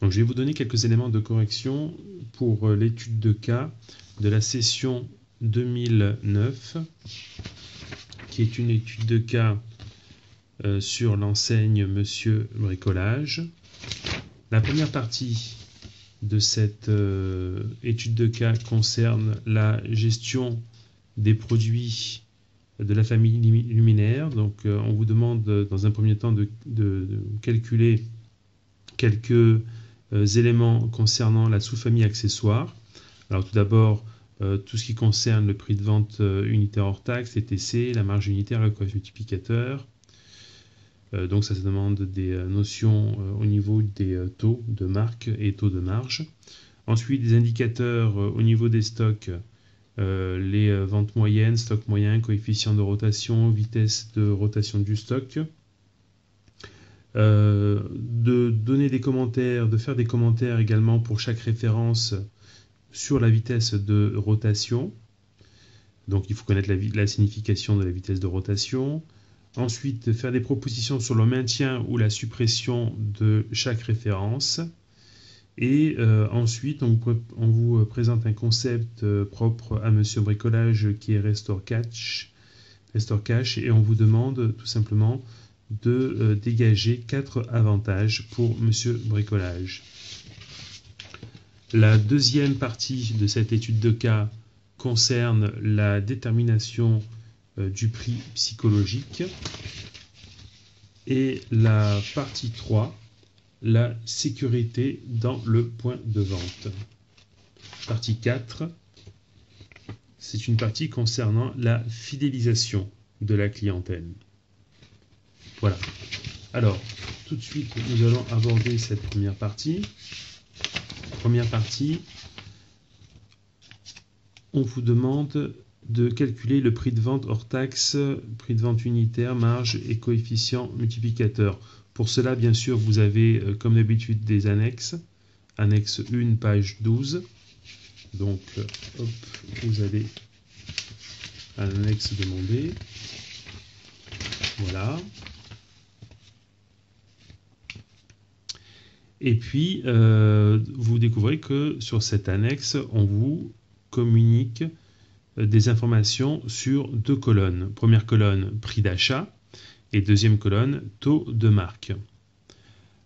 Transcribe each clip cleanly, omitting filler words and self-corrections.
Donc, je vais vous donner quelques éléments de correction pour l'étude de cas de la session 2009, qui est une étude de cas sur l'enseigne Monsieur Bricolage. La première partie de cette étude de cas concerne la gestion des produits de la famille luminaire. Donc, on vous demande dans un premier temps de calculer quelques éléments concernant la sous-famille accessoire. Alors, tout d'abord, tout ce qui concerne le prix de vente unitaire hors taxe, les TC, la marge unitaire, le coefficient multiplicateur. Donc, ça demande des notions au niveau des taux de marque et taux de marge. Ensuite, des indicateurs au niveau des stocks, les ventes moyennes, stock moyen, coefficient de rotation, vitesse de rotation du stock. De donner des commentaires, de faire des commentaires également pour chaque référence sur la vitesse de rotation. Donc il faut connaître la signification de la vitesse de rotation. Ensuite, de faire des propositions sur le maintien ou la suppression de chaque référence. Et ensuite, on vous présente un concept propre à Monsieur Bricolage qui est Restore Cash, et on vous demande tout simplement de dégager 4 avantages pour Monsieur Bricolage. La deuxième partie de cette étude de cas concerne la détermination du prix psychologique. Et la partie 3, la sécurité dans le point de vente. Partie 4, c'est une partie concernant la fidélisation de la clientèle. Voilà. Alors, tout de suite, nous allons aborder cette première partie. Première partie, on vous demande de calculer le prix de vente hors taxe, prix de vente unitaire, marge et coefficient multiplicateur. Pour cela, bien sûr, vous avez, comme d'habitude, des annexes. Annexe 1, page 12. Donc, hop, vous allez à l'annexe demandée. Voilà. Et puis, vous découvrez que sur cette annexe, on vous communique des informations sur 2 colonnes. Première colonne, prix d'achat. Et deuxième colonne, taux de marque.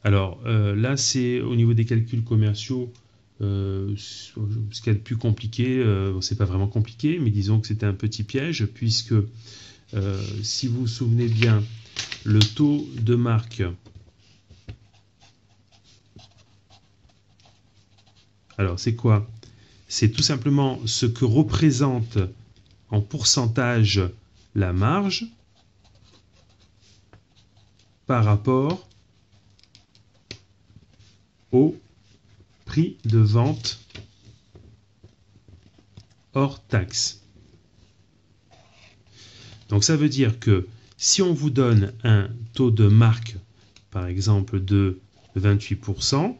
Alors là, c'est au niveau des calculs commerciaux, ce qu'il y a de plus compliqué, c'est pas vraiment compliqué, mais disons que c'était un petit piège, puisque si vous vous souvenez bien, le taux de marque, alors c'est quoi? C'est tout simplement ce que représente en pourcentage la marge par rapport au prix de vente hors taxe. Donc ça veut dire que si on vous donne un taux de marque, par exemple de 28%,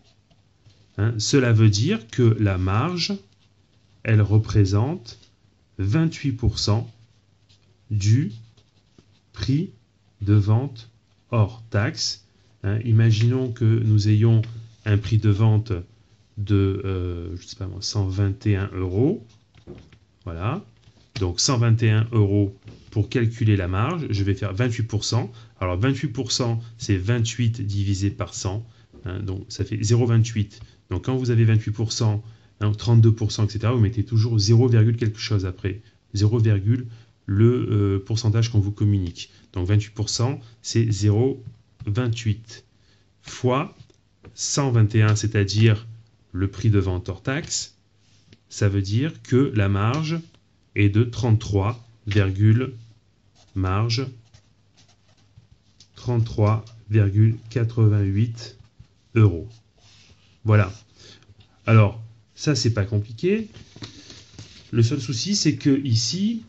cela veut dire que la marge, elle représente 28% du prix de vente hors taxe. Imaginons que nous ayons un prix de vente de, je sais pas moi, 121 €. Voilà. Donc 121 € pour calculer la marge. Je vais faire 28%. Alors 28%, c'est 28 divisé par 100. Donc ça fait 0,28. Donc quand vous avez 28%, 32%, etc., vous mettez toujours 0, quelque chose après. 0, le pourcentage qu'on vous communique. Donc 28%, c'est 0,28 fois 121, c'est-à-dire le prix de vente hors taxe. Ça veut dire que la marge est de 33, marge 33,88 €. Voilà. Alors, ça, c'est pas compliqué. Le seul souci, c'est que ici,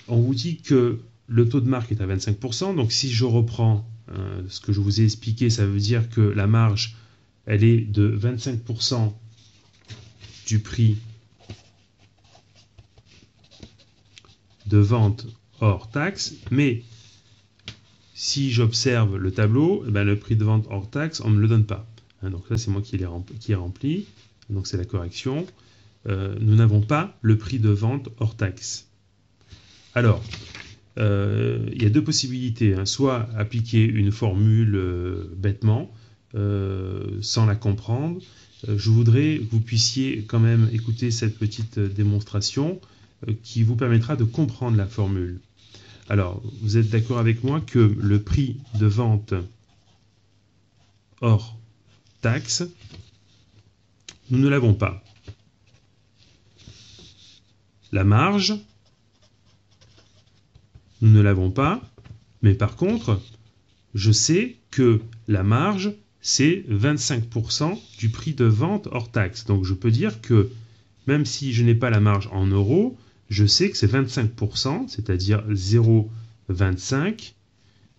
on vous dit que le taux de marque est à 25%. Donc, si je reprends ce que je vous ai expliqué, ça veut dire que la marge, elle est de 25% du prix de vente hors taxe. Mais si j'observe le tableau, le prix de vente hors taxe, on ne me le donne pas. Hein, donc là, c'est moi qui ai rempli. Donc c'est la correction. Nous n'avons pas le prix de vente hors taxe. Alors, il y a deux possibilités. Hein. Soit appliquer une formule bêtement, sans la comprendre. Je voudrais que vous puissiez quand même écouter cette petite démonstration qui vous permettra de comprendre la formule. Alors, vous êtes d'accord avec moi que le prix de vente hors taxe, nous ne l'avons pas. La marge, nous ne l'avons pas, mais par contre, je sais que la marge, c'est 25% du prix de vente hors taxe. Donc je peux dire que même si je n'ai pas la marge en euros, je sais que c'est 25%, c'est-à-dire 0,25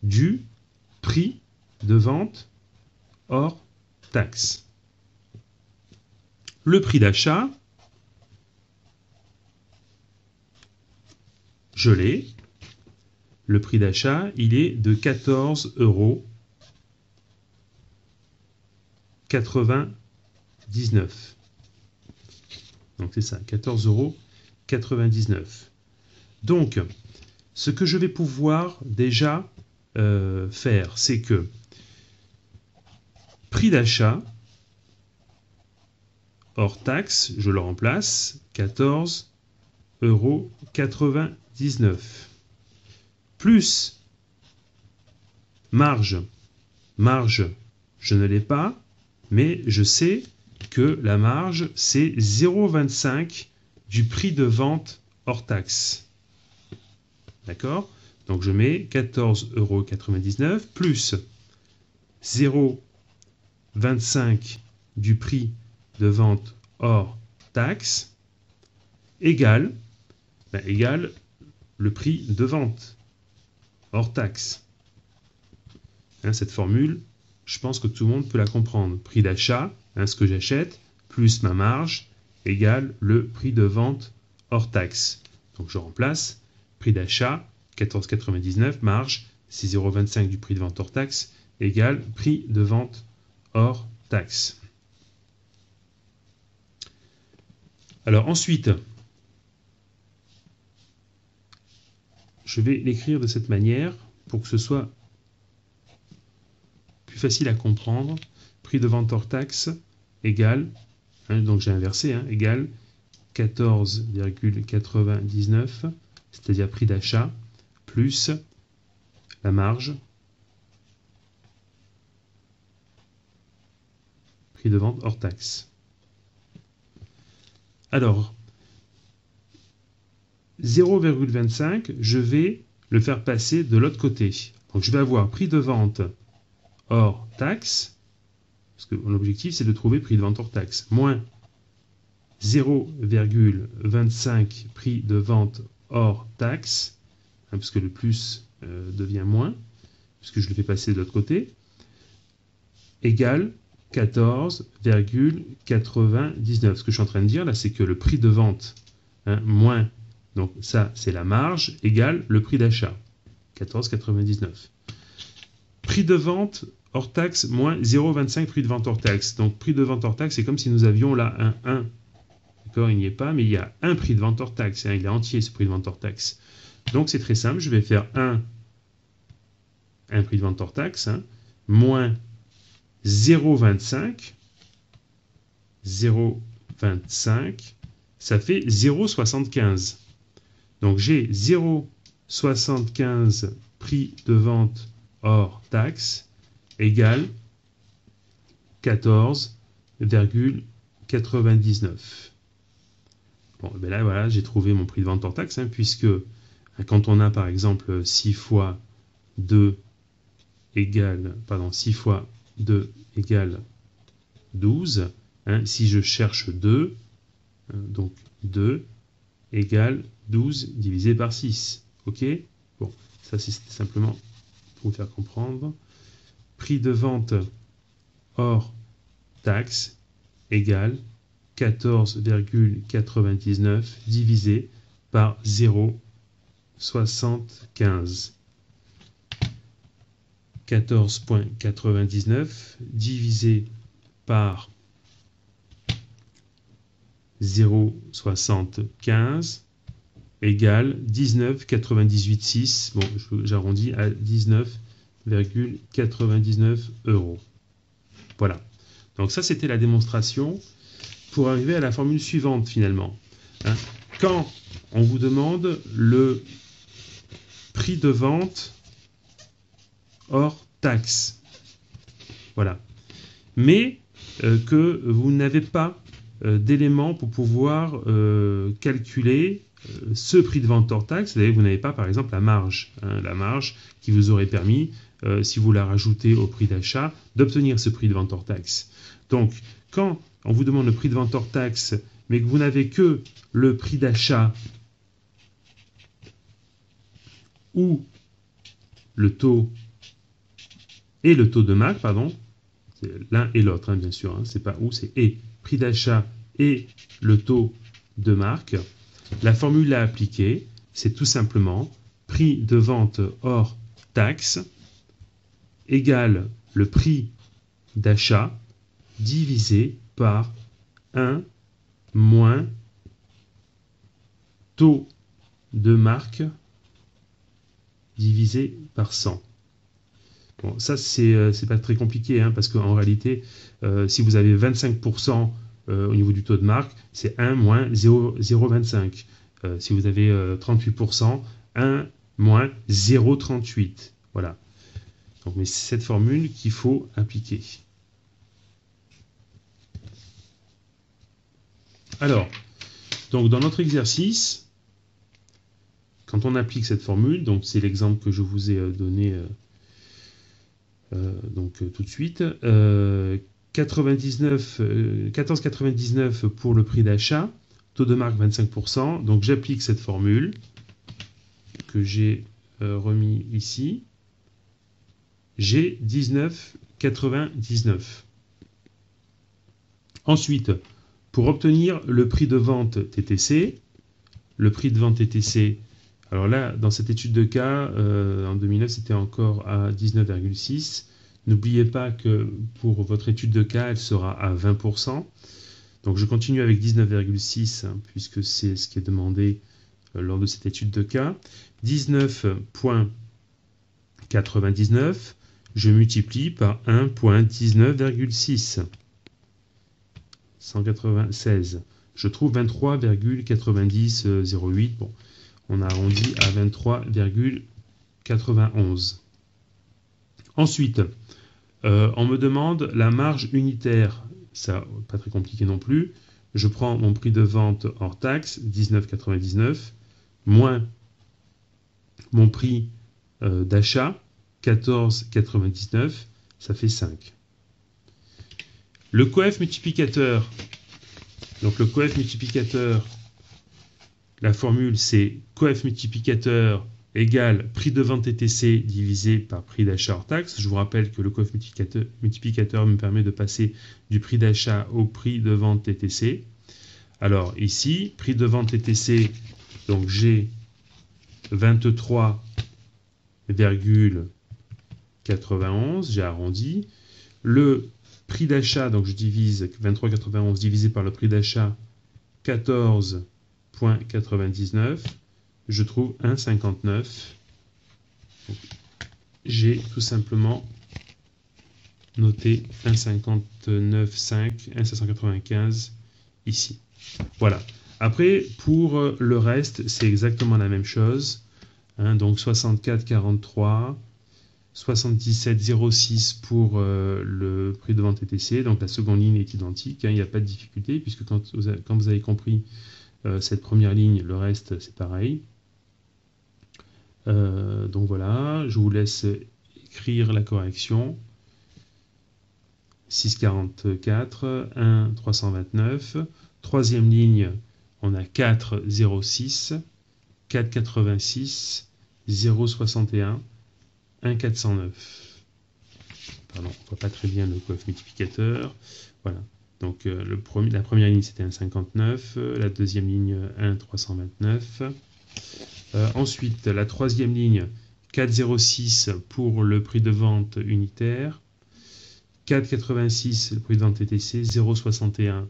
du prix de vente hors taxe. Le prix d'achat, je l'ai. Le prix d'achat, il est de 14,99 €. Donc c'est ça, 14,99 €. Donc, ce que je vais pouvoir déjà faire, c'est que prix d'achat hors taxe, je le remplace, 14,99 € plus marge. Marge, je ne l'ai pas, mais je sais que la marge, c'est 0,25 du prix de vente hors taxe. D'accord? Donc je mets 14,99 € plus 0,25 du prix de vente hors taxe égale le prix de vente hors taxe. Hein, cette formule, je pense que tout le monde peut la comprendre. Prix d'achat, hein, ce que j'achète, plus ma marge, égale le prix de vente hors taxe. Donc je remplace prix d'achat, 14,99 €, marge, c'est 0,25 du prix de vente hors taxe, égale prix de vente hors taxe. Alors ensuite, je vais l'écrire de cette manière pour que ce soit plus facile à comprendre. Prix de vente hors taxe égale, hein, donc j'ai inversé, hein, égale 14,99, c'est-à-dire prix d'achat, plus la marge, prix de vente hors taxe. Alors, 0,25, je vais le faire passer de l'autre côté. Donc je vais avoir prix de vente hors taxe, parce que l'objectif c'est de trouver prix de vente hors taxe, moins 0,25 prix de vente hors taxe, hein, parce que le plus devient moins, puisque je le fais passer de l'autre côté, égale 14,99. Ce que je suis en train de dire là, c'est que le prix de vente, hein, moins, donc ça c'est la marge, égale le prix d'achat, 14,99. Prix de vente hors taxe moins 0,25 prix de vente hors taxe. Donc prix de vente hors taxe, c'est comme si nous avions là un 1. D'accord, il n'y est pas, mais il y a un prix de vente hors taxe. Hein, il est entier ce prix de vente hors taxe. Donc c'est très simple, je vais faire un prix de vente hors taxe, hein, moins 0,25, ça fait 0,75. Donc j'ai 0,75 prix de vente hors taxe égale 14,99. Bon, ben là, voilà, j'ai trouvé mon prix de vente hors taxe, hein, puisque quand on a par exemple 6 fois 2 égale 12, hein, si je cherche 2, donc 2 égale 12 divisé par 6. Ok? Bon, ça c'est simplement pour vous faire comprendre. Prix de vente hors taxe égale 14,99 divisé par 0,75. 14,99 divisé par 0,75 égale 19,98,6. Bon, j'arrondis à 19,99 €. Voilà. Donc ça, c'était la démonstration pour arriver à la formule suivante finalement. Hein. Quand on vous demande le prix de vente hors taxe, voilà, mais que vous n'avez pas d'éléments pour pouvoir calculer ce prix de vente hors taxe, c'est-à-dire que vous n'avez pas par exemple la marge, hein, la marge qui vous aurait permis, si vous la rajoutez au prix d'achat, d'obtenir ce prix de vente hors taxe. Donc, quand on vous demande le prix de vente hors taxe, mais que vous n'avez que le prix d'achat ou le taux et le taux de marque, pardon, c'est l'un et l'autre, hein, bien sûr, hein, c'est pas ou, c'est et, prix d'achat et le taux de marque, la formule à appliquer, c'est tout simplement prix de vente hors taxe égale le prix d'achat divisé par 1 moins taux de marque divisé par 100. Bon, ça, c'est pas très compliqué, hein, parce qu'en réalité, si vous avez 25% au niveau du taux de marque, c'est 1 moins 0,25. Si vous avez 38%, 1 moins 0,38. Voilà. Donc, mais c'est cette formule qu'il faut appliquer. Alors, donc dans notre exercice, quand on applique cette formule, donc c'est l'exemple que je vous ai donné tout de suite, 14,99 pour le prix d'achat, taux de marque 25%, donc j'applique cette formule que j'ai remis ici, j'ai 19,99. Ensuite, pour obtenir le prix de vente TTC, alors là, dans cette étude de cas, en 2009, c'était encore à 19,6. N'oubliez pas que pour votre étude de cas, elle sera à 20%. Donc je continue avec 19,6, hein, puisque c'est ce qui est demandé lors de cette étude de cas. 19,99, je multiplie par 1,19,6. 196. Je trouve 23,9008. Bon, on a arrondi à 23,91. Ensuite, on me demande la marge unitaire. Ça, pas très compliqué non plus. Je prends mon prix de vente hors taxe, 19,99, moins mon prix d'achat, 14,99, ça fait 5. Le coef multiplicateur, donc le coef multiplicateur, la formule c'est coef multiplicateur égale prix de vente TTC divisé par prix d'achat hors taxe. Je vous rappelle que le coef multiplicateur me permet de passer du prix d'achat au prix de vente TTC. Alors ici, prix de vente TTC, donc j'ai 23,91, j'ai arrondi. Le prix d'achat, donc je divise 23,91 divisé par le prix d'achat, 14,99, je trouve 1,59. J'ai tout simplement noté 1,59,5, 1,595 ici. Voilà. Après, pour le reste, c'est exactement la même chose. Hein, donc 64,43. 77,06 pour le prix de vente TTC, donc la seconde ligne est identique, hein, il n'y a pas de difficulté, puisque quand vous avez compris cette première ligne, le reste c'est pareil. Donc voilà, je vous laisse écrire la correction. 6,44, 1,329. Troisième ligne, on a 4,06, 4,86, 0,61. 1,409. Pardon, on ne voit pas très bien le coef multiplicateur. Voilà. Donc la première ligne c'était 1,59, la deuxième ligne 1,329. Ensuite, la troisième ligne 4,06 pour le prix de vente unitaire, 4,86 le prix de vente TTC, 0,61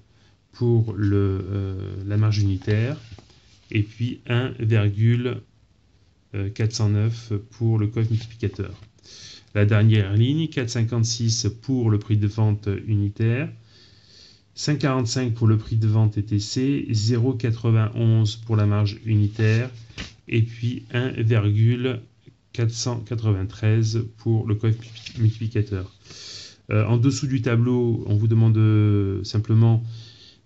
pour la marge unitaire, et puis 1,409 pour le coefficient multiplicateur. La dernière ligne, 4,56 pour le prix de vente unitaire, 5,45 pour le prix de vente TTC, 0,91 pour la marge unitaire, et puis 1,493 pour le coefficient multiplicateur. En dessous du tableau, on vous demande simplement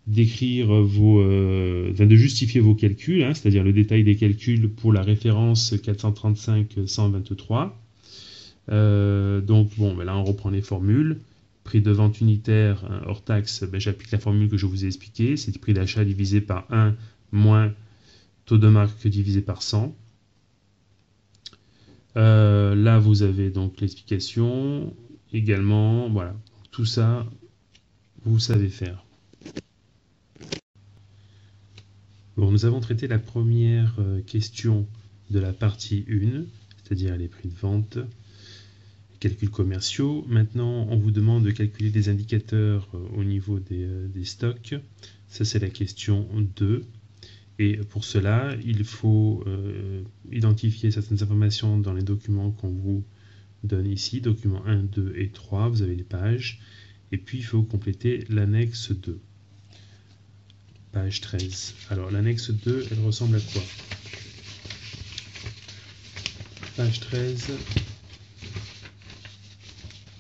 d'écrire de justifier vos calculs, hein, c'est-à-dire le détail des calculs pour la référence 435-123. Donc bon, ben là on reprend les formules. Prix de vente unitaire hors taxe, ben, j'applique la formule que je vous ai expliquée, c'est le prix d'achat divisé par 1 moins taux de marque divisé par 100. Là vous avez donc l'explication également, voilà, tout ça vous savez faire. Bon, nous avons traité la première question de la partie 1, c'est-à-dire les prix de vente, calculs commerciaux. Maintenant, on vous demande de calculer des indicateurs au niveau des stocks. Ça, c'est la question 2. Et pour cela, il faut identifier certaines informations dans les documents qu'on vous donne ici, documents 1, 2 et 3, vous avez les pages. Et puis, il faut compléter l'annexe 2. Page 13. Alors, l'annexe 2, elle ressemble à quoi? Page 13,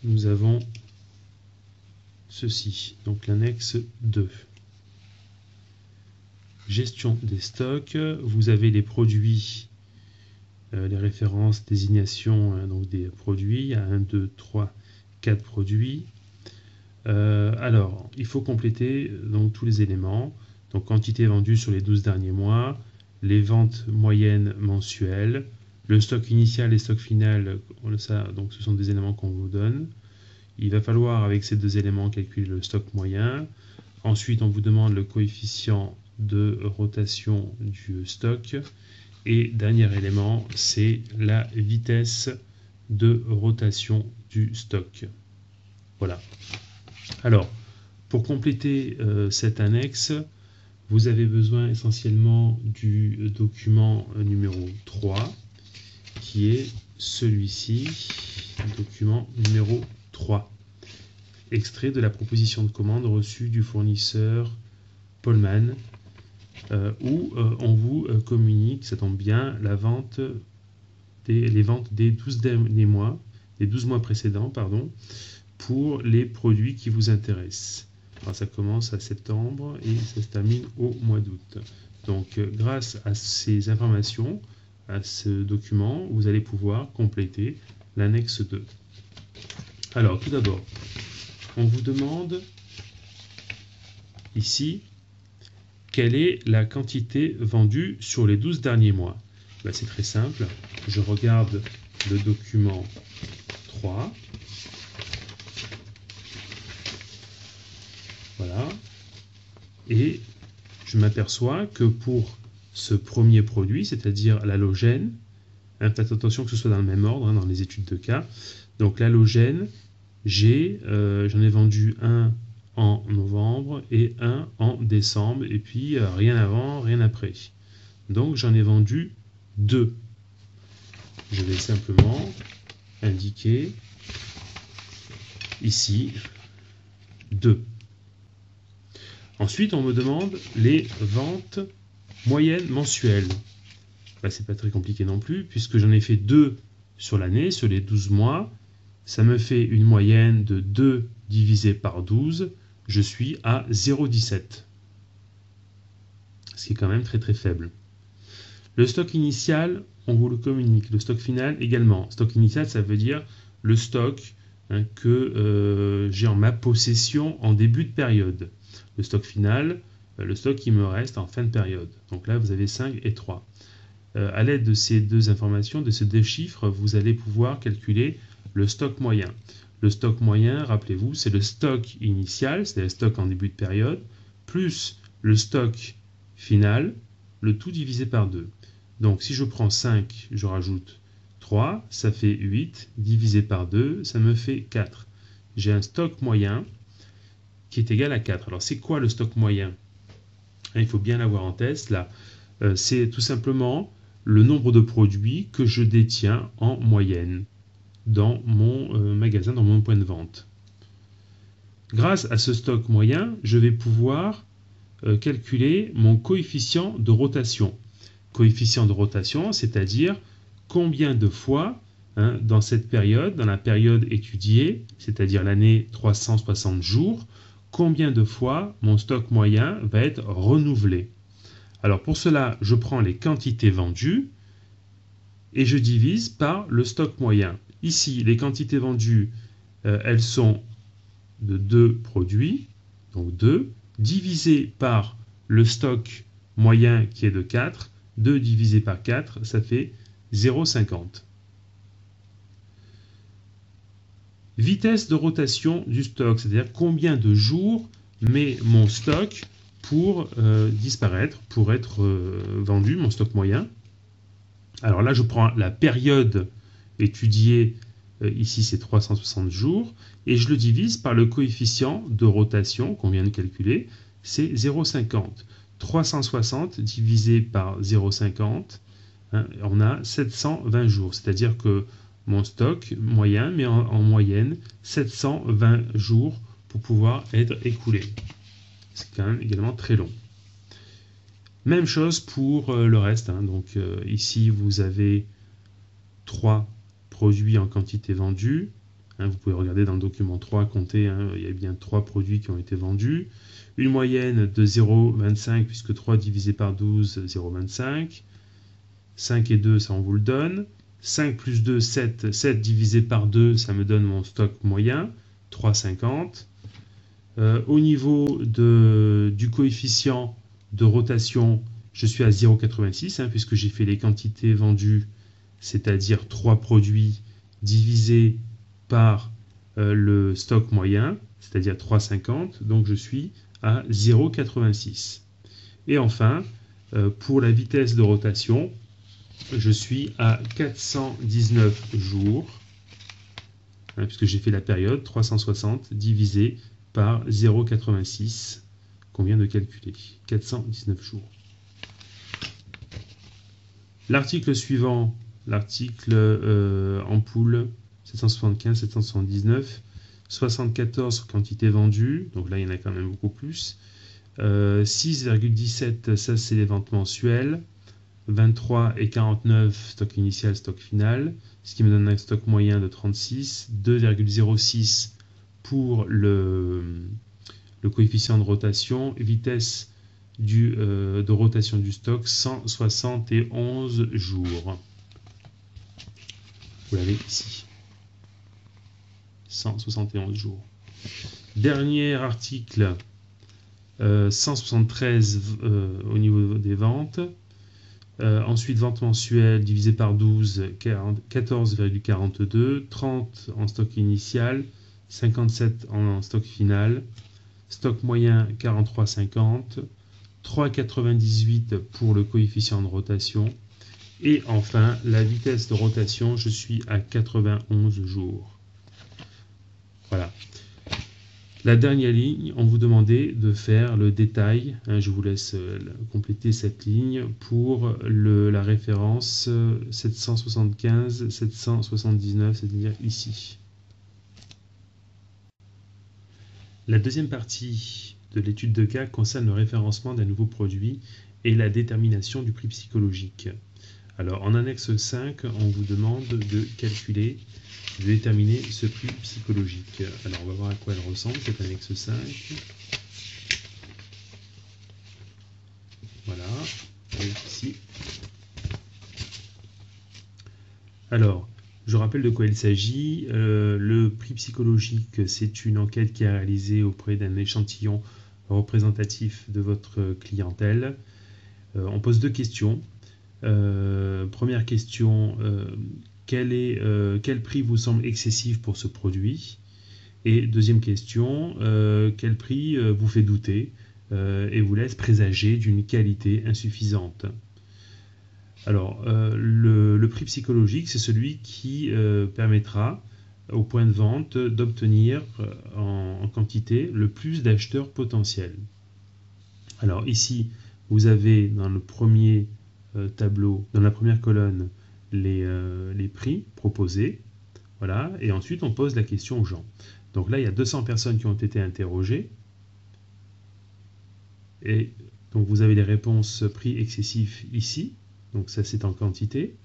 nous avons ceci. Donc, l'annexe 2. Gestion des stocks. Vous avez les produits, les références, désignation donc des produits. Il y a 1, 2, 3, 4 produits. Alors, il faut compléter donc tous les éléments. Donc, quantité vendue sur les 12 derniers mois, les ventes moyennes mensuelles, le stock initial et stock final, ça, donc ce sont des éléments qu'on vous donne. Il va falloir, avec ces deux éléments, calculer le stock moyen. Ensuite, on vous demande le coefficient de rotation du stock. Et dernier élément, c'est la vitesse de rotation du stock. Voilà. Alors, pour compléter cette annexe, vous avez besoin essentiellement du document numéro 3, qui est celui-ci, document numéro 3, extrait de la proposition de commande reçue du fournisseur Pollmann, où on vous communique, ça tombe bien, les ventes des 12 derniers mois, des 12 mois précédents, pardon, pour les produits qui vous intéressent. Alors, ça commence à septembre et ça se termine au mois d'août. Donc, grâce à ces informations, à ce document, vous allez pouvoir compléter l'annexe 2. Alors, tout d'abord, on vous demande ici quelle est la quantité vendue sur les 12 derniers mois. Ben, c'est très simple. Je regarde le document 3. Voilà. Et je m'aperçois que pour ce premier produit, c'est-à-dire l'halogène, faites attention que ce soit dans le même ordre, dans les études de cas. Donc l'halogène, j'en ai vendu un en novembre et un en décembre, et puis rien avant, rien après. Donc j'en ai vendu 2. Je vais simplement indiquer ici 2. Ensuite, on me demande les ventes moyennes mensuelles. Ben, c'est pas très compliqué non plus, puisque j'en ai fait 2 sur l'année, sur les 12 mois. Ça me fait une moyenne de 2 divisé par 12. Je suis à 0,17. Ce qui est quand même très très faible. Le stock initial, on vous le communique. Le stock final également. Stock initial, ça veut dire le stock que j'ai en ma possession en début de période. Le stock final, le stock qui me reste en fin de période. Donc là, vous avez 5 et 3. À l'aide de ces deux informations, de ces deux chiffres, vous allez pouvoir calculer le stock moyen. Le stock moyen, rappelez-vous, c'est le stock initial, c'est le stock en début de période, plus le stock final, le tout divisé par 2. Donc si je prends 5, je rajoute 3, ça fait 8, divisé par 2, ça me fait 4. j'ai un stock moyen qui est égal à 4. Alors c'est quoi le stock moyen? Il faut bien l'avoir en tête là. C'est tout simplement le nombre de produits que je détiens en moyenne dans mon magasin, dans mon point de vente. Grâce à ce stock moyen, je vais pouvoir calculer mon coefficient de rotation. Coefficient de rotation, c'est-à-dire combien de fois, dans cette période, dans la période étudiée, c'est-à-dire l'année 360 jours, combien de fois mon stock moyen va être renouvelé. Alors pour cela, je prends les quantités vendues et je divise par le stock moyen. Ici, les quantités vendues, elles sont de 2 produits, donc 2, divisé par le stock moyen qui est de 4. 2 divisé par 4, ça fait 0,50. Vitesse de rotation du stock, c'est-à-dire combien de jours met mon stock pour disparaître, pour être vendu, mon stock moyen. Alors là, je prends la période étudiée, ici c'est 360 jours, et je le divise par le coefficient de rotation qu'on vient de calculer, c'est 0,50. 360 divisé par 0,50, on a 720 jours, c'est-à-dire que mon stock moyen met en moyenne 720 jours pour pouvoir être écoulé. C'est quand même également très long. Même chose pour le reste. Donc ici, vous avez 3 produits en quantité vendue. Vous pouvez regarder dans le document 3, compter, il y a bien 3 produits qui ont été vendus. Une moyenne de 0,25, puisque 3 divisé par 12, 0,25. 5 et 2, ça on vous le donne. 5 plus 2, 7. 7 divisé par 2, ça me donne mon stock moyen, 3,50. Au niveau du coefficient de rotation, je suis à 0,86, puisque j'ai fait les quantités vendues, c'est-à-dire 3 produits divisés par le stock moyen, c'est-à-dire 3,50. Donc je suis à 0,86. Et enfin, pour la vitesse de rotation, je suis à 419 jours, puisque j'ai fait la période 360 divisé par 0,86 qu'on vient de calculer, 419 jours. L'article suivant, l'article ampoule 775, 779, 74 sur quantité vendue, donc là il y en a quand même beaucoup plus, 6,17 ça c'est les ventes mensuelles, 23 et 49 stock initial, stock final, ce qui me donne un stock moyen de 36, 2,06 pour le coefficient de rotation, vitesse de rotation du stock, 171 jours. Vous l'avez ici. 171 jours. Dernier article, 173 au niveau des ventes. Ensuite, vente mensuelle divisé par 12, 14,42, 30 en stock initial, 57 en stock final, stock moyen 43,50, 3,98 pour le coefficient de rotation, et enfin la vitesse de rotation, je suis à 91 jours. Voilà. La dernière ligne, on vous demandait de faire le détail, je vous laisse compléter cette ligne pour la référence 775-779, c'est-à-dire ici. La deuxième partie de l'étude de cas concerne le référencement d'un nouveau produit et la détermination du prix psychologique. Alors en annexe 5, on vous demande de calculer, de déterminer ce prix psychologique. Alors on va voir à quoi elle ressemble, cette annexe 5. Voilà, ici. Alors, je rappelle de quoi il s'agit. Le prix psychologique, c'est une enquête qui est réalisée auprès d'un échantillon représentatif de votre clientèle. On pose 2 questions. Première question, quel prix vous semble excessif pour ce produit? Et deuxième question, quel prix vous fait douter et vous laisse présager d'une qualité insuffisante? Alors, le prix psychologique, c'est celui qui permettra au point de vente d'obtenir en quantité le plus d'acheteurs potentiels. Alors ici, vous avez dans le premier tableau, dans la première colonne, les prix proposés. Voilà, et ensuite on pose la question aux gens. Donc là, il y a 200 personnes qui ont été interrogées. Et donc vous avez les réponses prix excessif ici. Donc ça, c'est en quantité.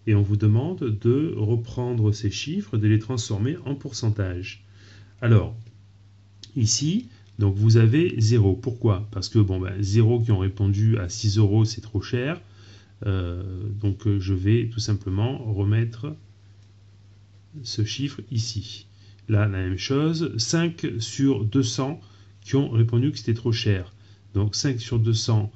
Et on vous demande de reprendre ces chiffres, de les transformer en pourcentage. Alors, ici, donc vous avez 0. Pourquoi? Parce que 0 qui ont répondu à 6 euros, c'est trop cher. Donc je vais tout simplement remettre ce chiffre ici. Là, la même chose, 5 sur 200 qui ont répondu que c'était trop cher. Donc 5 sur 200,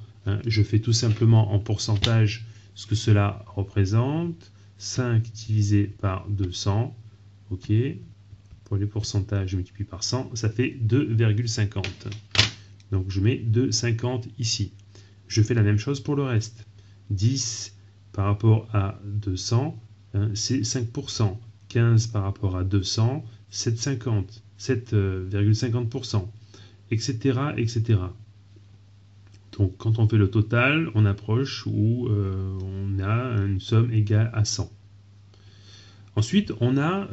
je fais tout simplement en pourcentage ce que cela représente. 5 divisé par 200, ok. Pour les pourcentages, je multiplie par 100, ça fait 2,50. Donc je mets 2,50 ici. Je fais la même chose pour le reste. 10 par rapport à 200, c'est 5%. 15 par rapport à 200, 7,50%, etc., etc. Donc quand on fait le total, on approche où on a une somme égale à 100. Ensuite, on a,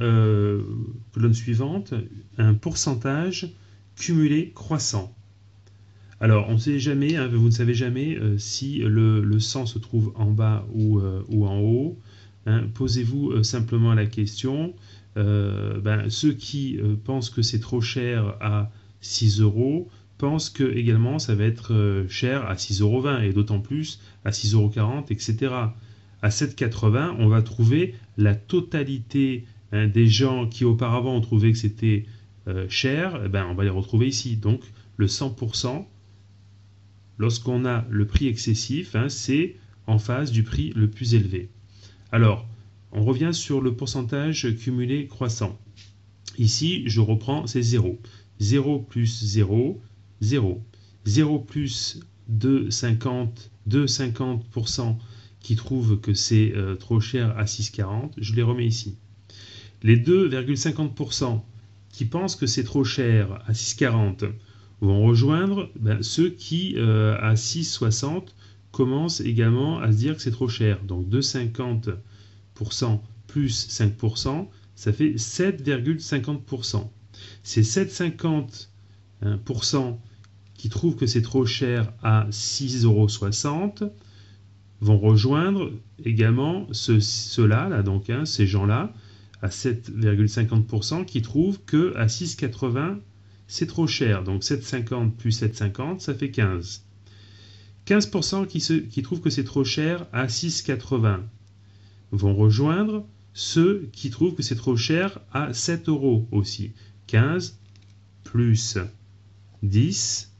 colonne suivante, un pourcentage cumulé croissant. Alors, on ne sait jamais, vous ne savez jamais si le 100 se trouve en bas ou en haut. Posez-vous simplement la question. Ceux qui pensent que c'est trop cher à 6 euros pensent que également ça va être cher à 6,20 euros et d'autant plus à 6,40 euros, etc. À 7,80, on va trouver la totalité des gens qui auparavant ont trouvé que c'était cher, on va les retrouver ici. Donc le 100%, lorsqu'on a le prix excessif, c'est en face du prix le plus élevé. Alors, on revient sur le pourcentage cumulé croissant. Ici, je reprends, c'est 0. 0 plus 0, 0. 0 plus 2,50% qui trouvent que c'est trop cher à 6,40, je les remets ici. Les 2,50% qui pensent que c'est trop cher à 6,40 vont rejoindre ceux qui, à 6,60, commencent également à se dire que c'est trop cher. Donc 2,50% plus 5%, ça fait 7,50%. Ces 7,50% qui trouvent que c'est trop cher à 6,60 € vont rejoindre également ceux-là, donc ces gens-là, à 7,50% qui trouvent que à 6,80 c'est trop cher. Donc 7,50 plus 7,50, ça fait 15. 15% qui trouvent que c'est trop cher à 6,80 vont rejoindre ceux qui trouvent que c'est trop cher à 7 € aussi. 15 plus 10,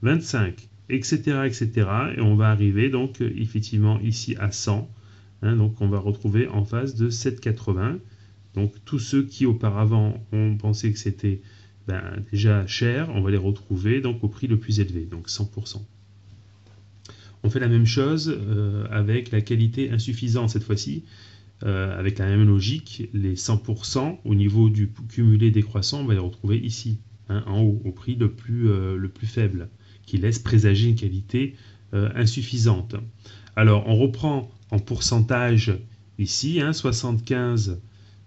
25, etc., etc. Et on va arriver donc effectivement ici à 100. Donc on va retrouver en face de 7,80. Donc tous ceux qui auparavant ont pensé que c'était déjà cher, on va les retrouver donc au prix le plus élevé, donc 100%. On fait la même chose avec la qualité insuffisante cette fois-ci, avec la même logique, les 100% au niveau du cumulé décroissant, on va les retrouver ici, en haut, au prix le plus faible, qui laisse présager une qualité insuffisante. Alors on reprend en pourcentage ici, 75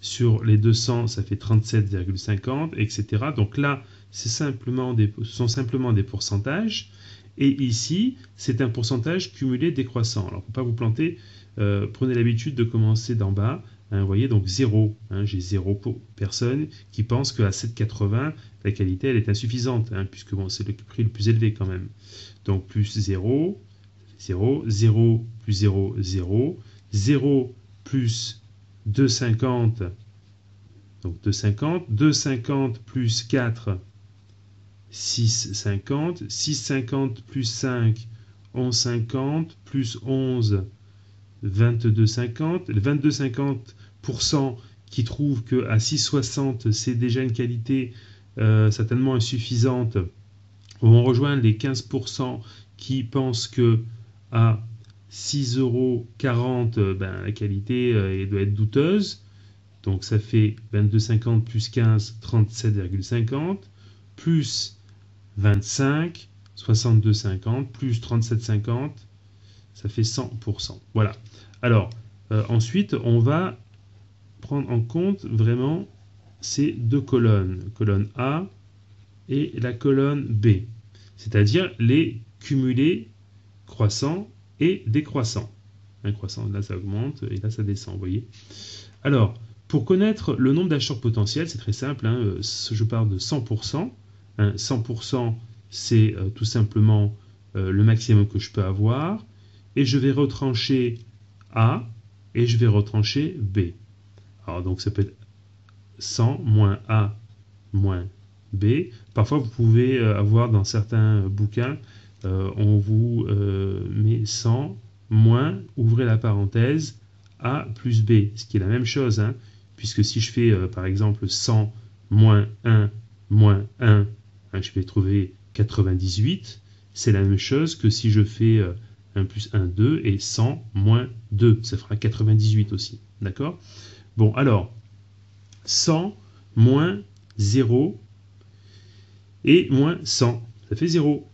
sur les 200, ça fait 37,50, etc. Donc là, ce sont simplement des pourcentages. Et ici, c'est un pourcentage cumulé décroissant. Alors, pour ne pas vous planter, prenez l'habitude de commencer d'en bas. Vous voyez, donc 0. J'ai 0 personnes qui pensent qu'à 7,80, la qualité, elle est insuffisante, puisque c'est le prix le plus élevé quand même. Donc, plus 0, 0, 0 plus 0, 0, 0 plus 2,50, donc 2,50, 2,50 plus 4, 6,50, 6,50 plus 5, 11,50, plus 11, 22,50. Les 22,50% qui trouvent qu'à 6,60 c'est déjà une qualité certainement insuffisante vont rejoindre les 15% qui pensent que à 6,40 € la qualité doit être douteuse. Donc ça fait 22,50 plus 15, 37,50, plus 25, 62,50, plus 37,50, ça fait 100%. Voilà. Alors, ensuite, on va prendre en compte vraiment ces deux colonnes, colonne A et la colonne B, c'est-à-dire les cumulés croissants et décroissants. Un croissant, là ça augmente et là ça descend, vous voyez. Alors, pour connaître le nombre d'acheteurs potentiels, c'est très simple, hein, je parle de 100%. Hein, 100%, c'est tout simplement le maximum que je peux avoir. Et je vais retrancher A et je vais retrancher B. Alors, donc ça peut être 100 moins A moins B. Parfois, vous pouvez avoir dans certains bouquins, on vous met 100 moins, ouvrez la parenthèse, A plus B, ce qui est la même chose, hein, puisque si je fais par exemple 100 moins 1, hein, je vais trouver 98, c'est la même chose que si je fais 1 plus 1, 2, et 100 moins 2, ça fera 98 aussi, d'accord? Bon, alors, 100 moins 0 et moins 100, ça fait 0.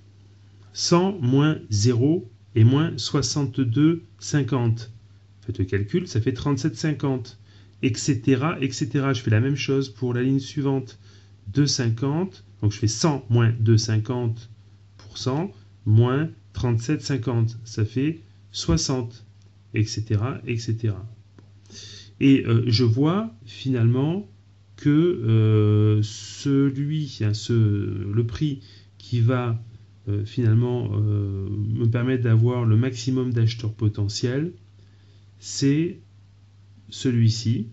100 moins 0 et moins 62,50. Faites le calcul, ça fait 37,50, etc., etc. Je fais la même chose pour la ligne suivante. 2,50, donc je fais 100 moins 2,50%, moins 37,50. Ça fait 60, etc., etc. Et je vois finalement que le prix qui va finalement me permettre d'avoir le maximum d'acheteurs potentiels, c'est celui-ci,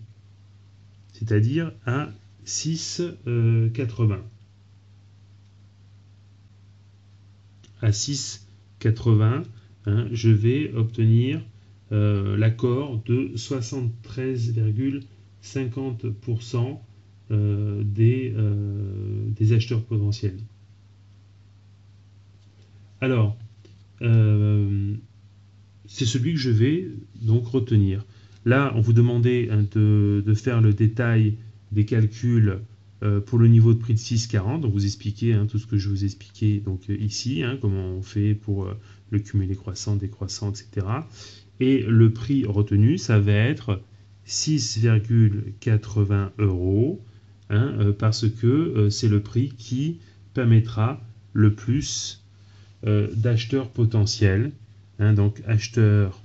c'est-à-dire à 6,80. À 6,80, hein, je vais obtenir l'accord de 73,50% des acheteurs potentiels. Alors, c'est celui que je vais donc retenir. Là, on vous demandait hein, de faire le détail des calculs pour le niveau de prix de 6,40. Donc, vous expliquez hein, tout ce que je vous ai expliqué donc, ici, hein, comment on fait pour le cumulé croissant, décroissant, etc. Et le prix retenu, ça va être 6,80 €, hein, parce que c'est le prix qui permettra le plus d'acheteurs potentiels. Hein, donc, acheteurs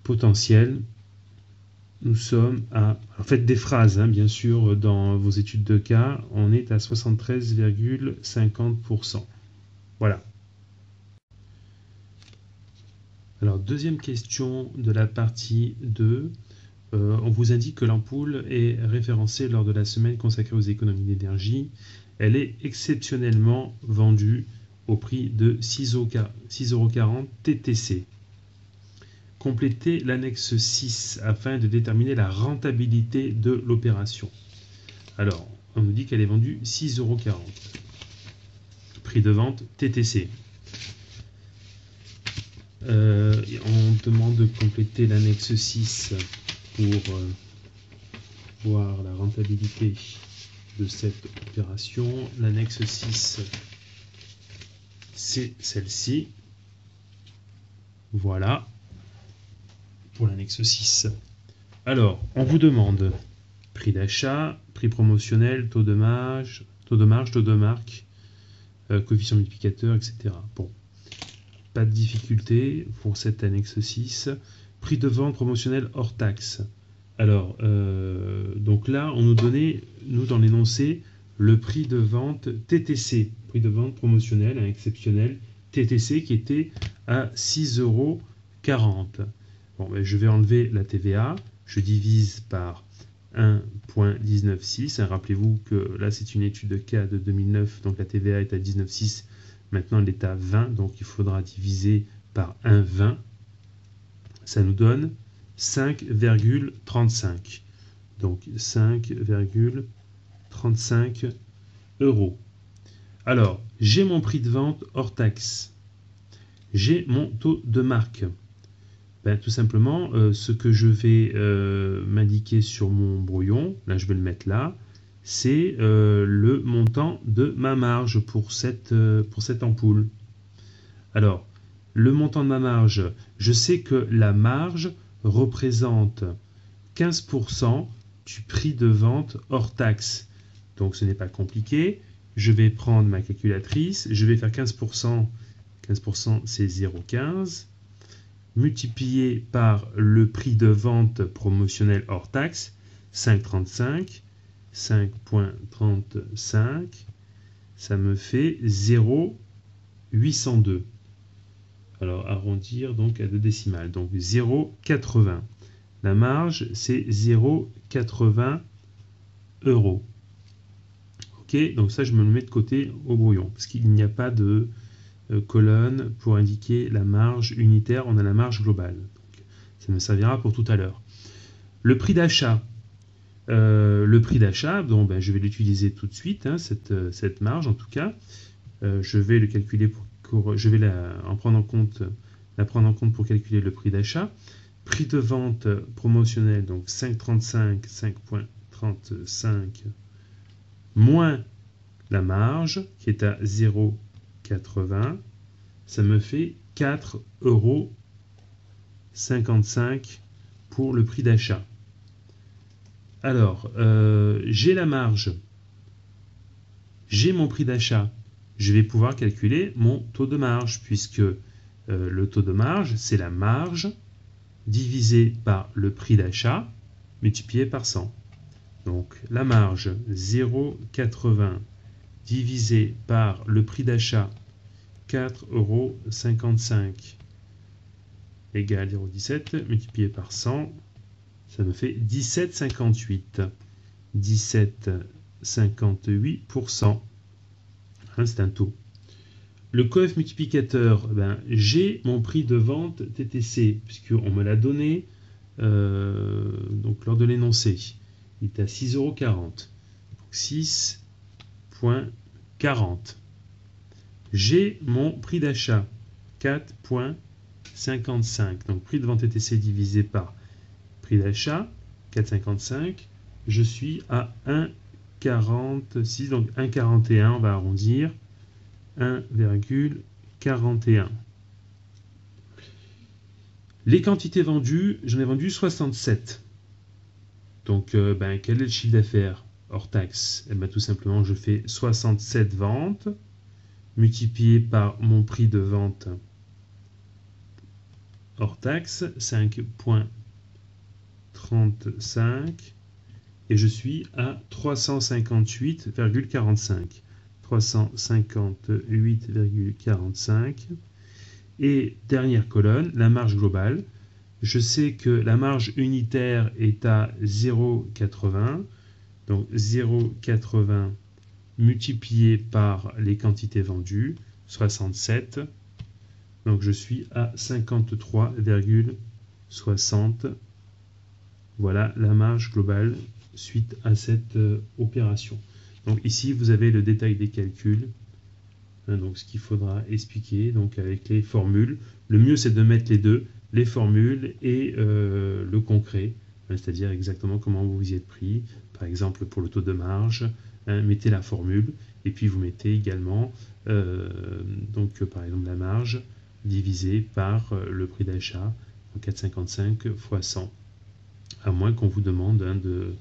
potentiels, nous sommes à... Alors, faites des phrases, hein, bien sûr, dans vos études de cas, on est à 73,50%. Voilà. Alors, deuxième question de la partie 2. On vous indique que l'ampoule est référencée lors de la semaine consacrée aux économies d'énergie. Elle est exceptionnellement vendue au prix de 6,40 € TTC. Complétez l'annexe 6 afin de déterminer la rentabilité de l'opération. Alors, on nous dit qu'elle est vendue 6,40 €. Prix de vente TTC. On demande de compléter l'annexe 6 pour voir la rentabilité de cette opération. L'annexe 6, c'est celle-ci. Voilà, pour l'annexe 6. Alors, on vous demande prix d'achat, prix promotionnel, taux de marge, taux de marque, coefficient multiplicateur, etc. Bon, pas de difficulté pour cette annexe 6. Prix de vente promotionnel hors taxe. Alors, donc là, on nous donnait, nous dans l'énoncé, le prix de vente TTC, prix de vente promotionnel, exceptionnel, TTC qui était à 6,40 €. Bon, ben, je vais enlever la TVA, je divise par 1,196. Rappelez-vous que là, c'est une étude de cas de 2009, donc la TVA est à 19,6. Maintenant, elle est à 20, donc il faudra diviser par 1,20. Ça nous donne 5,35. Donc 5,35 €. Alors, j'ai mon prix de vente hors taxe. J'ai mon taux de marque. Tout simplement, ce que je vais m'indiquer sur mon brouillon, là je vais le mettre là, c'est le montant de ma marge pour cette ampoule. Alors, le montant de ma marge, je sais que la marge représente 15% du prix de vente hors taxe. Donc ce n'est pas compliqué. Je vais prendre ma calculatrice, je vais faire 15%, 15% c'est 0,15, multiplié par le prix de vente promotionnel hors taxe, 5,35, 5,35, ça me fait 0,802. Alors arrondir donc à 2 décimales, donc 0,80. La marge c'est 0,80 €. Ok, donc ça je me le mets de côté au brouillon, parce qu'il n'y a pas de colonne pour indiquer la marge unitaire, on a la marge globale. Donc, ça me servira pour tout à l'heure. Le prix d'achat. Donc, je vais l'utiliser tout de suite, hein, cette marge en tout cas. Je vais le calculer je vais la prendre en compte pour calculer le prix d'achat. Prix de vente promotionnel, donc 5,35, 5,35 moins la marge qui est à 0,80, ça me fait 4,55 € pour le prix d'achat. Alors, j'ai la marge, j'ai mon prix d'achat, je vais pouvoir calculer mon taux de marge, puisque le taux de marge, c'est la marge divisé par le prix d'achat multiplié par 100. Donc la marge 0,80 divisé par le prix d'achat 4,55 € égale 0,17 multiplié par 100, ça me fait 17,58. 17,58%. Hein, c'est un taux. Le coef multiplicateur, j'ai mon prix de vente TTC, puisqu'on me l'a donné donc lors de l'énoncé. Il est à 6,40 €. Donc 6,40. J'ai mon prix d'achat, 4,55. Donc prix de vente TTC divisé par prix d'achat, 4,55. Je suis à 1,46. Donc 1,41, on va arrondir. 1,41. Les quantités vendues, j'en ai vendu 67. Donc, quel est le chiffre d'affaires hors taxe? Tout simplement, je fais 67 ventes multiplié par mon prix de vente hors taxe, 5,35, et je suis à 358,45. 358,45. Et dernière colonne, la marge globale. Je sais que la marge unitaire est à 0,80. Donc 0,80 multiplié par les quantités vendues, 67. Donc je suis à 53,60. Voilà la marge globale suite à cette opération. Donc ici, vous avez le détail des calculs, hein, donc ce qu'il faudra expliquer donc avec les formules. Le mieux, c'est de mettre les deux, les formules et le concret, hein, c'est-à-dire exactement comment vous vous y êtes pris. Par exemple, pour le taux de marge, hein, mettez la formule et puis vous mettez également par exemple la marge divisée par le prix d'achat, 4,55 fois 100. À moins qu'on vous demande de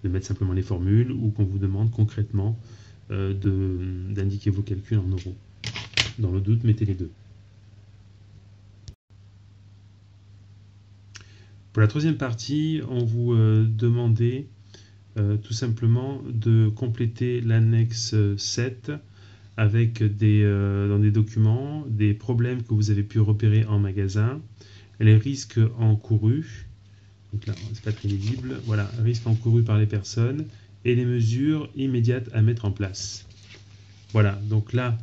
mettre simplement les formules ou qu'on vous demande concrètement d'indiquer vos calculs en euros. Dans le doute, mettez les deux. Pour la troisième partie, on vous demandait tout simplement de compléter l'annexe 7 avec dans des documents, des problèmes que vous avez pu repérer en magasin, les risques encourus. Donc là, c'est pas très lisible. Voilà, risques encourus par les personnes et les mesures immédiates à mettre en place. Voilà, donc là,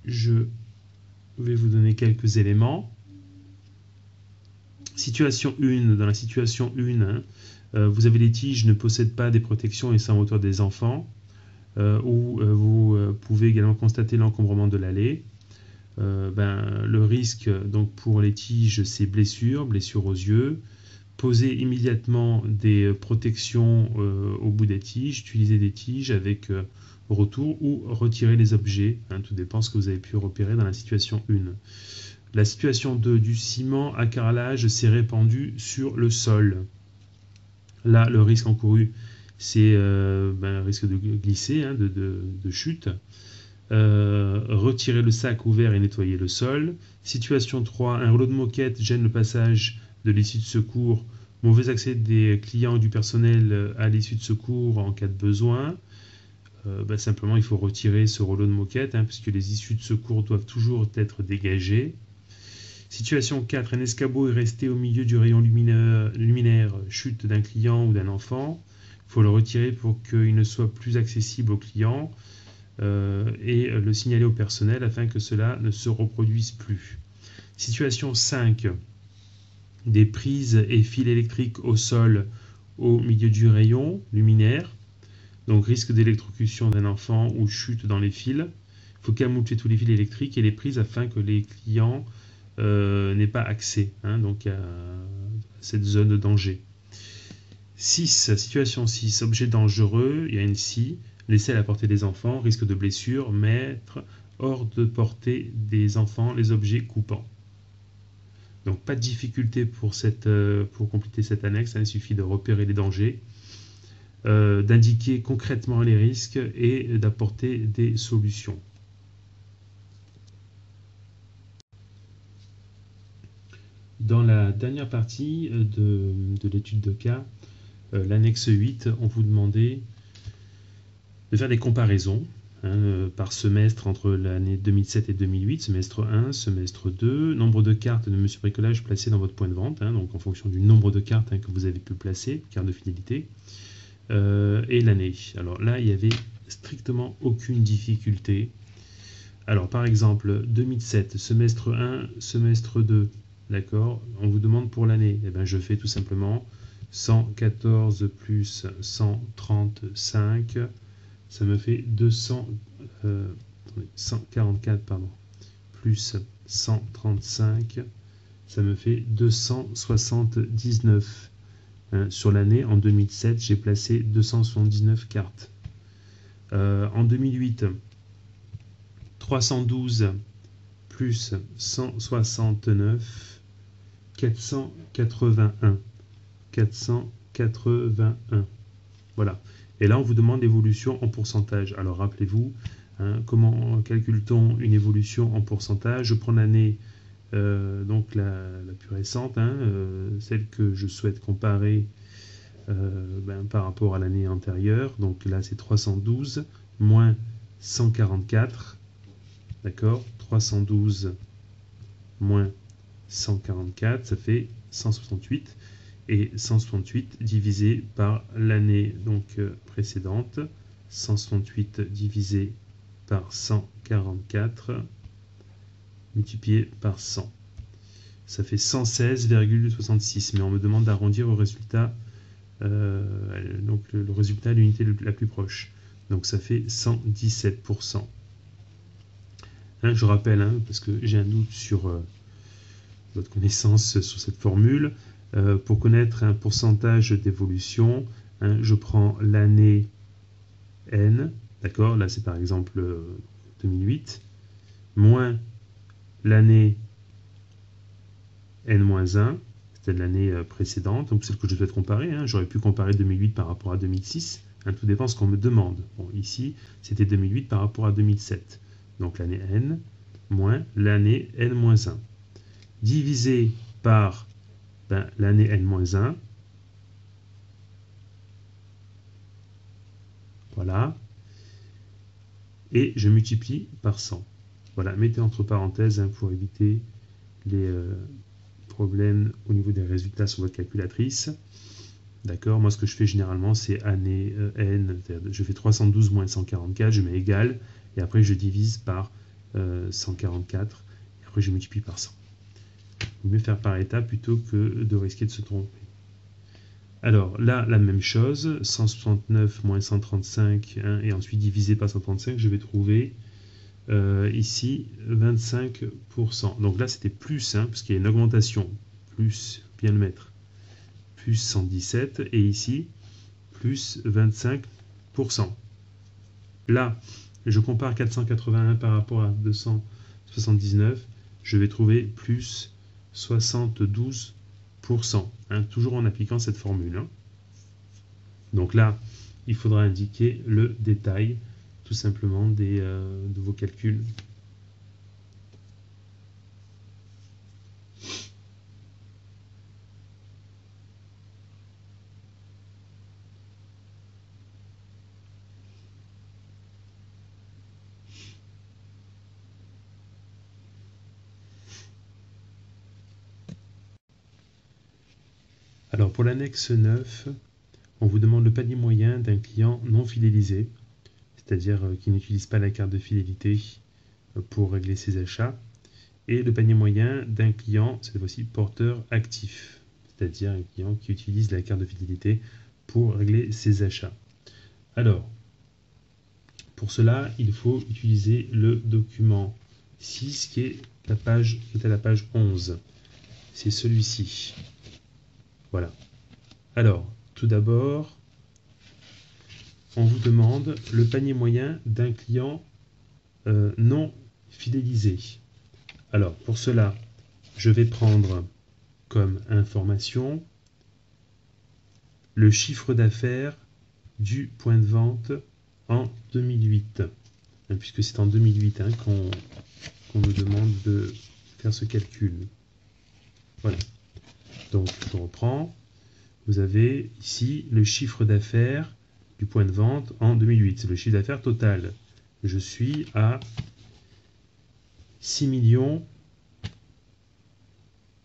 je vais vous donner quelques éléments. Situation 1, dans la situation 1, hein, vous avez les tiges ne possèdent pas des protections et sans hauteur des enfants, où vous pouvez également constater l'encombrement de l'allée. le risque donc pour les tiges, c'est blessure aux yeux. Poser immédiatement des protections au bout des tiges, utiliser des tiges avec retour ou retirer les objets. Tout dépend de ce que vous avez pu repérer dans la situation 1. La situation 2, du ciment à carrelage s'est répandu sur le sol. Là, le risque encouru, c'est le risque de glisser, de chute. Retirer le sac ouvert et nettoyer le sol. Situation 3, un rouleau de moquette gêne le passage de l'issue de secours. Mauvais accès des clients ou du personnel à l'issue de secours en cas de besoin. Simplement, il faut retirer ce rouleau de moquette, puisque les issues de secours doivent toujours être dégagées. Situation 4, un escabeau est resté au milieu du rayon luminaire, chute d'un client ou d'un enfant. Il faut le retirer pour qu'il ne soit plus accessible aux clients et le signaler au personnel afin que cela ne se reproduise plus. Situation 5, des prises et fils électriques au sol au milieu du rayon luminaire. Donc risque d'électrocution d'un enfant ou chute dans les fils. Il faut camoufler tous les fils électriques et les prises afin que les clients n'aient pas accès donc à cette zone de danger. 6. Situation 6. Objet dangereux, il y a une scie, laissé à la portée des enfants, risque de blessure, mettre hors de portée des enfants les objets coupants. Donc pas de difficulté pour compléter cette annexe, il suffit de repérer les dangers, d'indiquer concrètement les risques et d'apporter des solutions. Dans la dernière partie de l'étude de cas, l'annexe 8, on vous demandait de faire des comparaisons par semestre entre l'année 2007 et 2008, semestre 1, semestre 2, nombre de cartes de Monsieur Bricolage placées dans votre point de vente, donc en fonction du nombre de cartes que vous avez pu placer, carte de fidélité, et l'année. Alors là, il n'y avait strictement aucune difficulté. Alors par exemple, 2007, semestre 1, semestre 2, d'accord, on vous demande pour l'année, je fais tout simplement 114 plus 135, ça me fait 144 plus 135, ça me fait 279. Sur l'année, en 2007, j'ai placé 279 cartes. En 2008, 312 plus 169, 481. 481. Voilà. Et là, on vous demande l'évolution en pourcentage. Alors, rappelez-vous, comment calcule-t-on une évolution en pourcentage? Je prends l'année, donc la plus récente, celle que je souhaite comparer par rapport à l'année antérieure. Donc là, c'est 312 moins 144. D'accord? 312 moins 144, ça fait 168. Et 168 divisé par l'année précédente, 168 divisé par 144 multiplié par 100. Ça fait 116,66, mais on me demande d'arrondir au résultat, donc le résultat à l'unité la plus proche. Donc ça fait 117%. Je rappelle, parce que j'ai un doute sur votre connaissance sur cette formule, pour connaître un pourcentage d'évolution, je prends l'année N, d'accord, là c'est par exemple 2008, moins l'année N-1, c'était l'année précédente, donc celle que je dois comparer, j'aurais pu comparer 2008 par rapport à 2006, tout dépend de ce qu'on me demande. Bon, ici, c'était 2008 par rapport à 2007, donc l'année N, moins l'année N-1, divisé par l'année N-1, voilà, et je multiplie par 100. Voilà, mettez entre parenthèses pour éviter les problèmes au niveau des résultats sur votre calculatrice. D'accord, moi ce que je fais généralement c'est année N, je fais 312 moins 144, je mets égal, et après je divise par 144, et après je multiplie par 100. Il vaut mieux faire par étapes plutôt que de risquer de se tromper. Alors là, la même chose, 169 moins 135, et ensuite divisé par 135, je vais trouver ici 25%. Donc là, c'était plus, hein, parce qu'il y a une augmentation. Plus, bien le mettre, plus 117, et ici, plus 25%. Là, je compare 481 par rapport à 279, je vais trouver plus 72%, hein, toujours en appliquant cette formule. Hein. Donc là, il faudra indiquer le détail, tout simplement, de vos calculs. Alors pour l'annexe 9, on vous demande le panier moyen d'un client non fidélisé, c'est-à-dire qui n'utilise pas la carte de fidélité pour régler ses achats, et le panier moyen d'un client, cette fois-ci porteur actif, c'est-à-dire un client qui utilise la carte de fidélité pour régler ses achats. Alors, pour cela, il faut utiliser le document 6 qui est à la page 11. C'est celui-ci. Voilà. Alors, tout d'abord, on vous demande le panier moyen d'un client non fidélisé. Alors, pour cela, je vais prendre comme information le chiffre d'affaires du point de vente en 2008, hein, puisque c'est en 2008 hein, qu'on nous demande de faire ce calcul. Voilà. Donc, je reprends. Vous avez ici le chiffre d'affaires du point de vente en 2008. C'est le chiffre d'affaires total. Je suis à 6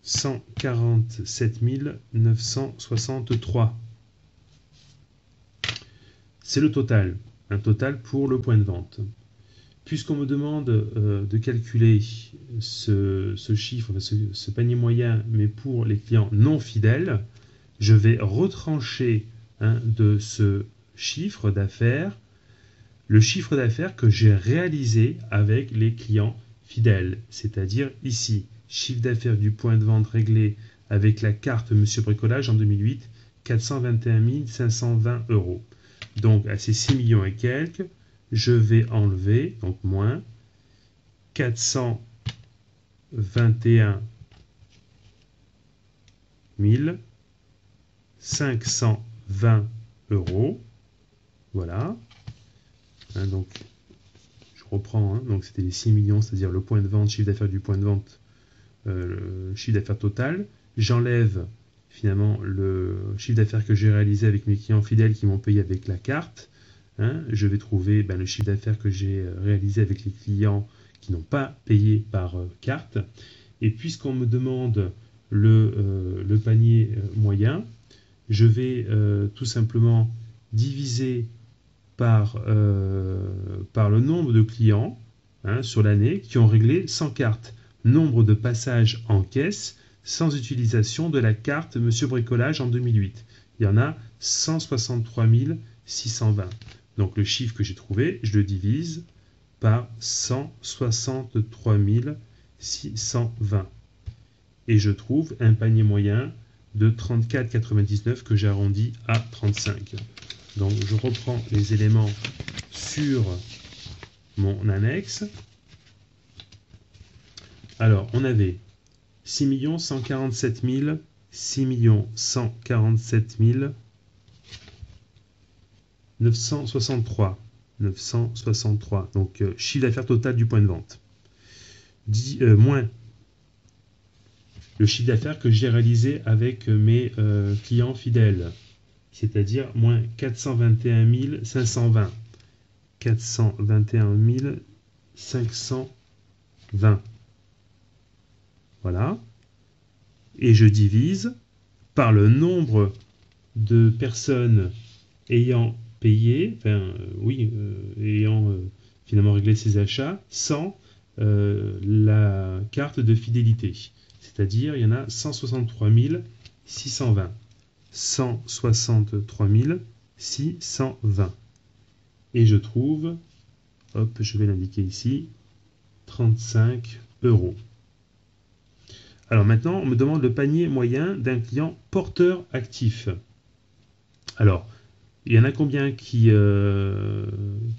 147 963. C'est le total, un total pour le point de vente. Puisqu'on me demande de calculer ce chiffre, ce panier moyen, mais pour les clients non fidèles, je vais retrancher de ce chiffre d'affaires le chiffre d'affaires que j'ai réalisé avec les clients fidèles, c'est-à-dire ici, chiffre d'affaires du point de vente réglé avec la carte Monsieur Bricolage en 2008, 421 520 €. Donc à ces 6 millions et quelques, je vais enlever, donc moins 421 520 €. Voilà. Hein, donc, je reprends. Hein, donc, c'était les 6 millions, c'est-à-dire le point de vente, chiffre d'affaires du point de vente, le chiffre d'affaires total. J'enlève finalement le chiffre d'affaires que j'ai réalisé avec mes clients fidèles qui m'ont payé avec la carte. Hein, je vais trouver le chiffre d'affaires que j'ai réalisé avec les clients qui n'ont pas payé par carte. Et puisqu'on me demande le panier moyen, je vais tout simplement diviser par le nombre de clients sur l'année qui ont réglé sans carte. Nombre de passages en caisse sans utilisation de la carte Monsieur Bricolage en 2008. Il y en a 163 620. Donc le chiffre que j'ai trouvé, je le divise par 163 620. Et je trouve un panier moyen de 34,99 que j'arrondis à 35. Donc je reprends les éléments sur mon annexe. Alors on avait 6 147 000, 6 147 963. 963. Donc chiffre d'affaires total du point de vente. Moins le chiffre d'affaires que j'ai réalisé avec mes clients fidèles, c'est-à-dire moins 421 520. 421 520. Voilà. Et je divise par le nombre de personnes ayant payé, ayant finalement réglé ses achats sans la carte de fidélité. C'est-à-dire, il y en a 163 620. 163 620. Et je trouve, hop, je vais l'indiquer ici, 35 €. Alors maintenant, on me demande le panier moyen d'un client porteur actif. Alors, il y en a combien qui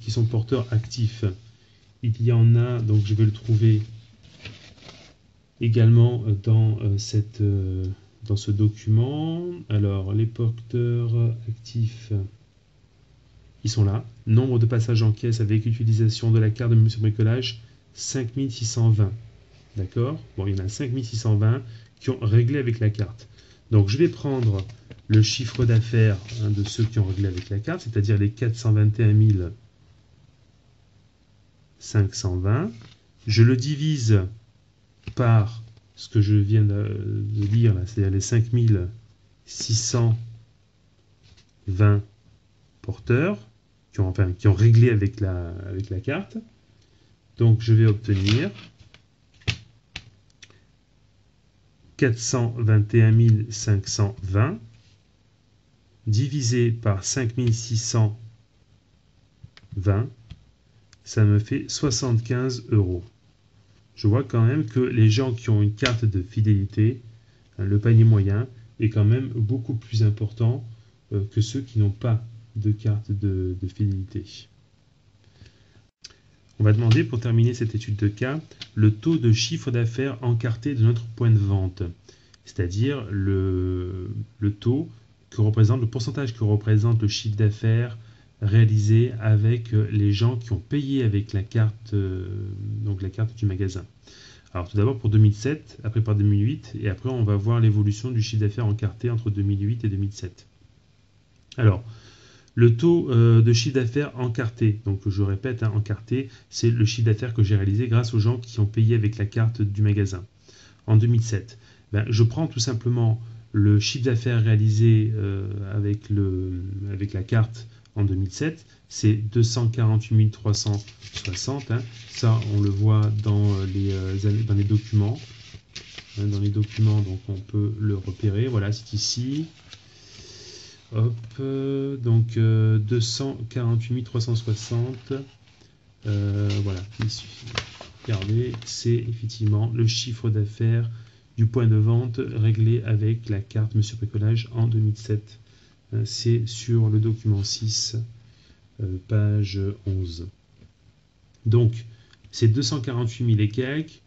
sont porteurs actifs? Il y en a, donc je vais le trouver également dans ce document. Alors, les porteurs actifs, ils sont là. Nombre de passages en caisse avec utilisation de la carte de Monsieur Bricolage, 5620. D'accord? Bon, il y en a 5620 qui ont réglé avec la carte. Donc, je vais prendre le chiffre d'affaires de ceux qui ont réglé avec la carte, c'est-à-dire les 421 520. Je le divise par ce que je viens de dire, c'est-à-dire les 5620 porteurs qui ont réglé avec la carte. Donc, je vais obtenir 421 520 divisé par 5620, ça me fait 75 €. Je vois quand même que les gens qui ont une carte de fidélité, le panier moyen est quand même beaucoup plus important que ceux qui n'ont pas de carte de fidélité. On va demander, pour terminer cette étude de cas, le taux de chiffre d'affaires encarté de notre point de vente, c'est-à-dire le taux que représente, le pourcentage que représente le chiffre d'affaires réalisé avec les gens qui ont payé avec la carte, donc la carte du magasin. Alors tout d'abord pour 2007, après par 2008, et après on va voir l'évolution du chiffre d'affaires encarté entre 2008 et 2007. Alors, le taux de chiffre d'affaires encarté, donc je répète, encarté, c'est le chiffre d'affaires que j'ai réalisé grâce aux gens qui ont payé avec la carte du magasin. En 2007, je prends tout simplement le chiffre d'affaires réalisé avec la carte en 2007, c'est 248 360. Ça, on le voit dans les documents. Dans les documents, donc on peut le repérer. Voilà, c'est ici. Hop, donc 248 360. Voilà, il suffit. Regardez, c'est effectivement le chiffre d'affaires du point de vente réglé avec la carte Monsieur Bricolage en 2007. C'est sur le document 6, page 11. Donc, ces 248 000 et quelques,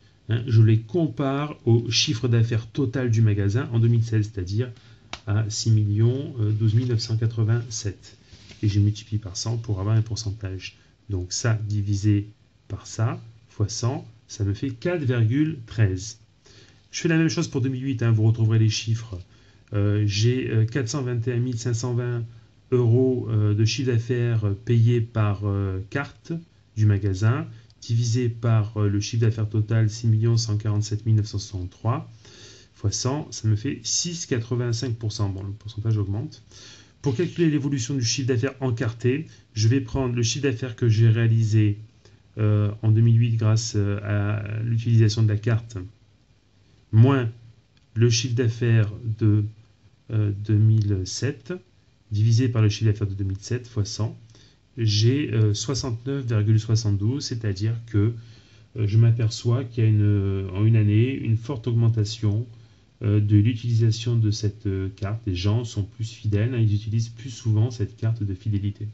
je les compare au chiffre d'affaires total du magasin en 2016, c'est-à-dire à 6 12 987. Et je multiplie par 100 pour avoir un pourcentage. Donc ça divisé par ça, fois 100, ça me fait 4,13. Je fais la même chose pour 2008, vous retrouverez les chiffres. J'ai 421 520 € de chiffre d'affaires payé par carte du magasin, divisé par le chiffre d'affaires total 6 147 963, fois 100, ça me fait 6,85%. Bon, le pourcentage augmente. Pour calculer l'évolution du chiffre d'affaires encarté, je vais prendre le chiffre d'affaires que j'ai réalisé en 2008 grâce à l'utilisation de la carte, moins le chiffre d'affaires de 2007, divisé par le chiffre d'affaires de 2007, fois 100, j'ai 69,72, c'est-à-dire que je m'aperçois qu'il y a en une année une forte augmentation de l'utilisation de cette carte. Les gens sont plus fidèles, ils utilisent plus souvent cette carte de fidélité.